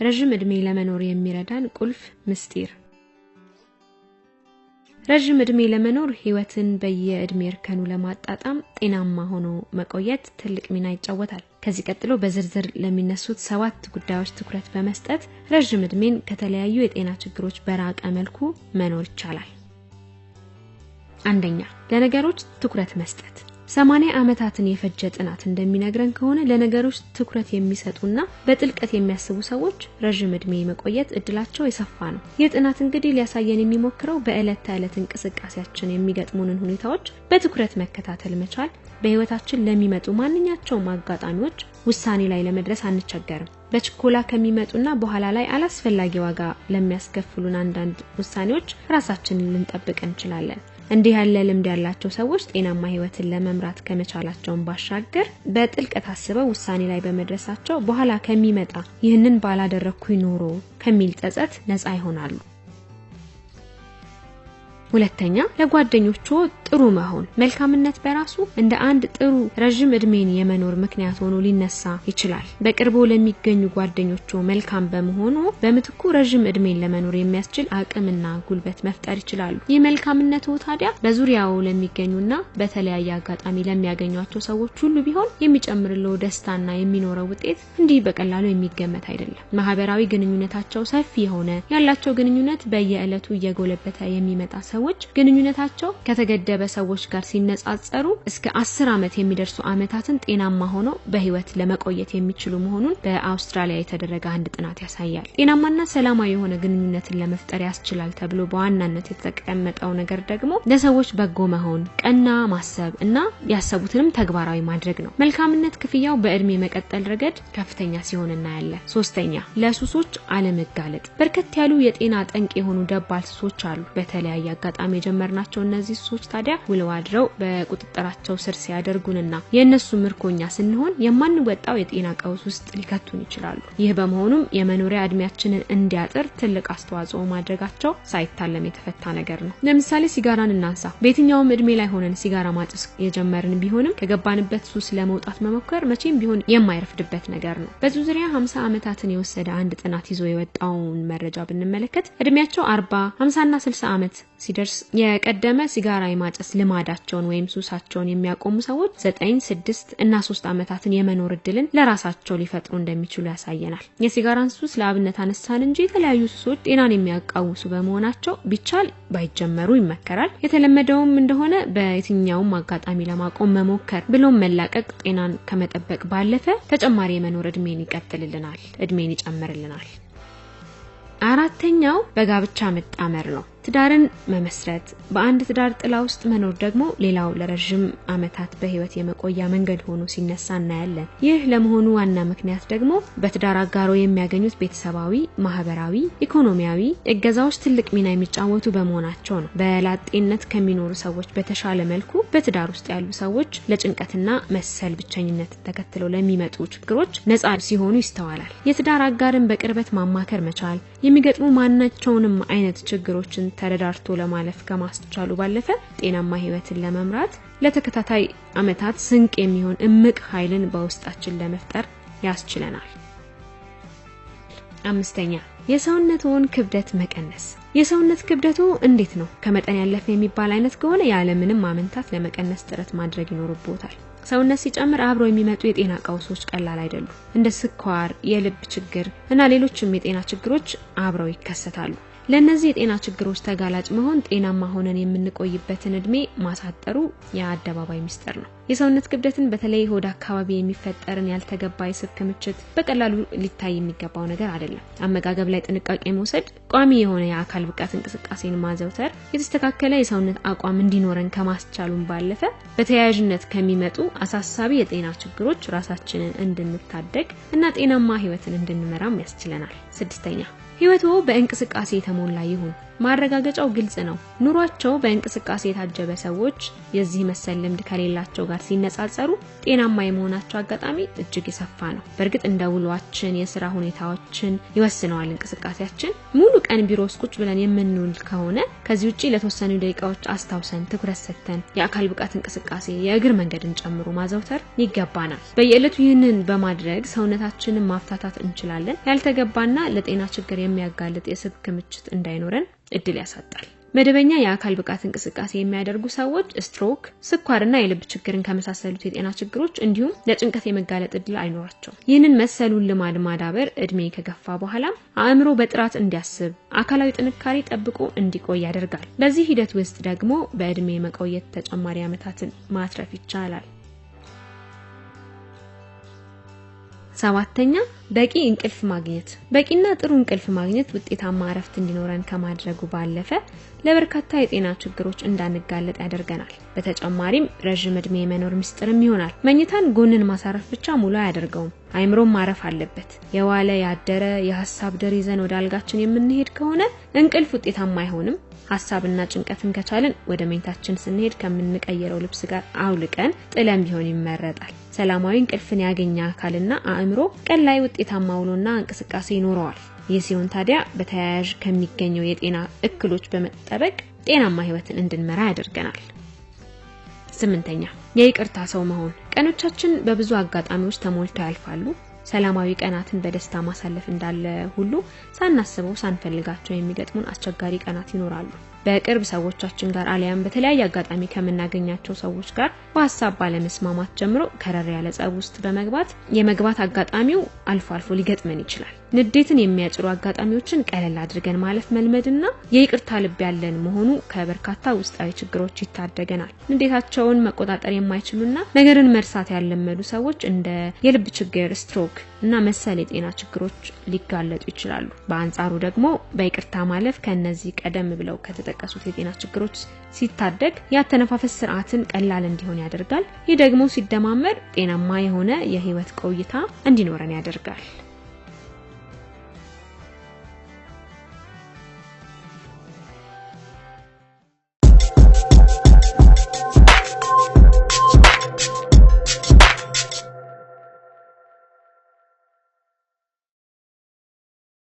ረጅም እድሜ ለመኖር የሚረዳን ቁልፍ ምስጢር። ረጅም እድሜ ለመኖር ህይወትን በየእድሜ እርከኑ ለማጣጣም ጤናማ ሆኖ መቆየት ትልቅ ሚና ይጫወታል። ከዚህ ቀጥሎ በዝርዝር ለሚነሱት 7 ጉዳዮች ትኩረት በመስጠት ረጅም እድሜን ከተለያዩ የጤና ችግሮች በራቀ መልኩ መኖር ይቻላል። አንደኛ፣ ለነገሮች ትኩረት መስጠት። 80 ዓመታትን የፈጀ ጥናት እንደሚነግረን ከሆነ ለነገሮች ትኩረት የሚሰጡና በጥልቀት የሚያስቡ ሰዎች ረጅም እድሜ መቆየት እድላቸው የሰፋ ነው። የጥናት እንግዲህ ሊያሳየን የሚሞክረው በእለት ተዕለት እንቅስቃሴያችን የሚገጥሙንን ሁኔታዎች በትኩረት መከታተል መቻል በህይወታችን ለሚመጡ ማንኛቸውም አጋጣሚዎች ውሳኔ ላይ ለመድረስ አንቸገርም። በችኮላ ከሚመጡና በኋላ ላይ አላስፈላጊ ዋጋ ለሚያስከፍሉን አንዳንድ ውሳኔዎች ራሳችንን ልንጠብቅ እንችላለን። እንዲህ ያለ ልምድ ያላቸው ሰዎች ጤናማ ህይወትን ለመምራት ከመቻላቸው ባሻገር በጥልቀት አስበው ውሳኔ ላይ በመድረሳቸው በኋላ ከሚመጣ ይህንን ባላደረኩኝ ኖሮ ከሚል ጸጸት ነፃ ይሆናሉ። ሁለተኛ፣ ለጓደኞቹ ጥሩ መሆን። መልካምነት በራሱ እንደ አንድ ጥሩ ረጅም እድሜን የመኖር ምክንያት ሆኖ ሊነሳ ይችላል። በቅርቡ ለሚገኙ ጓደኞቹ መልካም በመሆኑ በምትኩ ረጅም እድሜን ለመኖር የሚያስችል አቅምና ጉልበት መፍጠር ይችላሉ። ይህ መልካምነቱ ታዲያ በዙሪያው ለሚገኙና በተለያየ አጋጣሚ ለሚያገኟቸው ሰዎች ሁሉ ቢሆን የሚጨምርለው ደስታና የሚኖረው ውጤት እንዲህ በቀላሉ የሚገመት አይደለም። ማህበራዊ ግንኙነታቸው ሰፊ የሆነ ያላቸው ግንኙነት በየዕለቱ እየጎለበተ የሚመጣ ሰዎች ግንኙነታቸው ከተገደበ ሰዎች ጋር ሲነጻጸሩ እስከ 10 ዓመት የሚደርሱ ዓመታትን ጤናማ ሆነው በህይወት ለመቆየት የሚችሉ መሆኑን በአውስትራሊያ የተደረገ አንድ ጥናት ያሳያል። ጤናማና ሰላማዊ የሆነ ግንኙነትን ለመፍጠር ያስችላል ተብሎ በዋናነት የተቀመጠው ነገር ደግሞ ለሰዎች በጎ መሆን፣ ቀና ማሰብ እና ያሰቡትንም ተግባራዊ ማድረግ ነው። መልካምነት ክፍያው በእድሜ መቀጠል ረገድ ከፍተኛ ሲሆን እናያለን። ሶስተኛ፣ ለሱሶች አለመጋለጥ። በርከት ያሉ የጤና ጠንቅ የሆኑ ደባል ሱሶች አሉ። በተለያየ አጋጣሚ የጀመርናቸው እነዚህ ሱሶች ታዲያ ውለው አድረው በቁጥጥራቸው ስር ሲያደርጉንና የነሱ ምርኮኛ ስንሆን የማንወጣው የጤና ቀውስ ውስጥ ሊከቱን ይችላሉ። ይህ በመሆኑም የመኖሪያ እድሜያችንን እንዲያጥር ትልቅ አስተዋጽኦ ማድረጋቸው ሳይታለም የተፈታ ነገር ነው። ለምሳሌ ሲጋራን እናንሳ። በየትኛውም እድሜ ላይ ሆነን ሲጋራ ማጨስ የጀመርን ቢሆንም ከገባንበት ሱስ ለመውጣት መሞከር መቼም ቢሆን የማይረፍድበት ነገር ነው። በዚህ ዙሪያ 50 ዓመታትን የወሰደ አንድ ጥናት ይዞ የወጣውን መረጃ ብንመለከት እድሜያቸው 40፣ 50 እና 60 ዓመት ሲደርስ የቀደመ ሲጋራ የማጨስ ልማዳቸውን ወይም ሱሳቸውን የሚያቆሙ ሰዎች 9፣ 6 እና 3 ዓመታትን የመኖር እድልን ለራሳቸው ሊፈጥሩ እንደሚችሉ ያሳየናል። የሲጋራን ሱስ ለአብነት አነሳን እንጂ የተለያዩ ሱሶች ጤናን የሚያቃውሱ በመሆናቸው ቢቻል ባይጀመሩ ይመከራል። የተለመደውም እንደሆነ በየትኛውም አጋጣሚ ለማቆም መሞከር ብሎም መላቀቅ ጤናን ከመጠበቅ ባለፈ ተጨማሪ የመኖር እድሜን ይጨምርልናል። አራተኛው በጋብቻ መጣመር ነው። ትዳርን መመስረት፣ በአንድ ትዳር ጥላ ውስጥ መኖር ደግሞ ሌላው ለረጅም ዓመታት በህይወት የመቆያ መንገድ ሆኖ ሲነሳ እናያለን። ይህ ለመሆኑ ዋና ምክንያት ደግሞ በትዳር አጋሮ የሚያገኙት ቤተሰባዊ፣ ማህበራዊ፣ ኢኮኖሚያዊ እገዛዎች ትልቅ ሚና የሚጫወቱ በመሆናቸው ነው። በላጤነት ከሚኖሩ ሰዎች በተሻለ መልኩ በትዳር ውስጥ ያሉ ሰዎች ለጭንቀትና መሰል ብቸኝነት ተከትለው ለሚመጡ ችግሮች ነፃ ሲሆኑ ይስተዋላል። የትዳር አጋርን በቅርበት ማማከር መቻል የሚገጥሙ ማናቸውንም አይነት ችግሮችን ተረዳርቶ ለማለፍ ከማስቻሉ ባለፈ ጤናማ ህይወትን ለመምራት ለተከታታይ ዓመታት ስንቅ የሚሆን እምቅ ኃይልን በውስጣችን ለመፍጠር ያስችለናል። አምስተኛ፣ የሰውነቱን ክብደት መቀነስ። የሰውነት ክብደቱ እንዴት ነው? ከመጠን ያለፈ የሚባል አይነት ከሆነ ያለ ምንም ማመንታት ለመቀነስ ጥረት ማድረግ ይኖርቦታል። ሰውነት ሲጨምር አብሮ የሚመጡ የጤና ቀውሶች ቀላል አይደሉም። እንደ ስኳር፣ የልብ ችግር እና ሌሎችም የጤና ችግሮች አብረው ይከሰታሉ። ለነዚህ የጤና ችግሮች ተጋላጭ መሆን ጤናማ ሆነን የምንቆይበትን እድሜ ማሳጠሩ የአደባባይ ሚስጥር ነው። የሰውነት ክብደትን በተለይ ሆድ አካባቢ የሚፈጠርን ያልተገባ የስብ ክምችት በቀላሉ ሊታይ የሚገባው ነገር አይደለም። አመጋገብ ላይ ጥንቃቄ መውሰድ፣ ቋሚ የሆነ የአካል ብቃት እንቅስቃሴን ማዘውተር የተስተካከለ የሰውነት አቋም እንዲኖረን ከማስቻሉን ባለፈ በተያያዥነት ከሚመጡ አሳሳቢ የጤና ችግሮች ራሳችንን እንድንታደግ እና ጤናማ ህይወትን እንድንመራም ያስችለናል። ስድስተኛ፣ ህይወቱ በእንቅስቃሴ የተሞላ ይሁን። ማረጋገጫው ግልጽ ነው። ኑሯቸው በእንቅስቃሴ የታጀበ ሰዎች የዚህ መሰል ልምድ ከሌላቸው ጋር ጋር ሲነጻጸሩ ጤናማ የመሆናቸው አጋጣሚ እጅግ የሰፋ ነው። በእርግጥ እንደ ውሏችን የሥራ ሁኔታዎችን ይወስነዋል እንቅስቃሴያችን። ሙሉ ቀን ቢሮ ውስጥ ቁጭ ብለን የምንውል ከሆነ ከዚህ ውጪ ለተወሰኑ ደቂቃዎች አስታውሰን ትኩረት ሰጥተን የአካል ብቃት እንቅስቃሴ የእግር መንገድን ጨምሮ ማዘውተር ይገባናል። በየዕለቱ ይህንን በማድረግ ሰውነታችንን ማፍታታት እንችላለን። ያልተገባና ለጤና ችግር የሚያጋልጥ የስብ ክምችት እንዳይኖረን እድል ያሳጣል። መደበኛ የአካል ብቃት እንቅስቃሴ የሚያደርጉ ሰዎች ስትሮክ፣ ስኳርና የልብ ችግርን ከመሳሰሉት የጤና ችግሮች እንዲሁም ለጭንቀት የመጋለጥ እድል አይኖራቸውም። ይህንን መሰሉን ልማድ ማዳበር እድሜ ከገፋ በኋላ አእምሮ በጥራት እንዲያስብ፣ አካላዊ ጥንካሬ ጠብቆ እንዲቆይ ያደርጋል። በዚህ ሂደት ውስጥ ደግሞ በእድሜ መቆየት ተጨማሪ ዓመታትን ማትረፍ ይቻላል። 7ኛ በቂ እንቅልፍ ማግኘት። በቂና ጥሩ እንቅልፍ ማግኘት ውጤታማ እረፍት እንዲኖረን ከማድረጉ ባለፈ ለበርካታ የጤና ችግሮች እንዳንጋለጥ ያደርገናል። በተጨማሪም ረጅም እድሜ የመኖር ምስጢርም ይሆናል። መኝታን ጎንን ማሳረፍ ብቻ ሙሉ አያደርገውም። አይምሮም ማረፍ አለበት። የዋለ ያደረ የሐሳብ ደር ይዘን ወደ አልጋችን የምንሄድ ከሆነ እንቅልፍ ውጤታማ አይሆንም። ሐሳብና ጭንቀትን ከቻልን ወደ መኝታችን ስንሄድ ከምንቀየረው ልብስ ጋር አውልቀን ጥለን ቢሆን ይመረጣል። ሰላማዊ እንቅልፍን ያገኘ አካልና አእምሮ ቀን ላይ ውጤታማ ውሎና እንቅስቃሴ ይኖረዋል። ይህ ሲሆን ታዲያ በተያያዥ ከሚገኘው የጤና እክሎች በመጠበቅ ጤናማ ህይወትን እንድንመራ ያደርገናል። 8ኛ የይቅርታ ሰው መሆን። ቀኖቻችን በብዙ አጋጣሚዎች ተሞልተው ያልፋሉ። ሰላማዊ ቀናትን በደስታ ማሳለፍ እንዳለ ሁሉ ሳናስበው ሳንፈልጋቸው የሚገጥሙን አስቸጋሪ ቀናት ይኖራሉ። በቅርብ ሰዎቻችን ጋር አሊያም በተለያየ አጋጣሚ ከመናገኛቸው ሰዎች ጋር በሐሳብ ባለመስማማት ጀምሮ ከረር ያለ ጸብ ውስጥ የመግባት አጋጣሚው አልፎ አልፎ ሊገጥመን ይችላል። ንዴትን የሚያጭሩ አጋጣሚዎችን ቀለል አድርገን ማለፍ መልመድና የይቅርታ ልብ ያለን መሆኑ ከበርካታ ውስጣዊ ችግሮች ይታደገናል። ንዴታቸውን መቆጣጠር የማይችሉና ነገርን መርሳት ያለመዱ ሰዎች እንደ የልብ ችግር፣ ስትሮክ እና መሰል የጤና ችግሮች ሊጋለጡ ይችላሉ። በአንጻሩ ደግሞ በይቅርታ ማለፍ ከነዚህ ቀደም ብለው ከተጠቀሱት የጤና ችግሮች ሲታደግ ያተነፋፈስ ስርዓትን ቀላል እንዲሆን ያደርጋል። ይህ ደግሞ ሲደማመር ጤናማ የሆነ የህይወት ቆይታ እንዲኖረን ያደርጋል።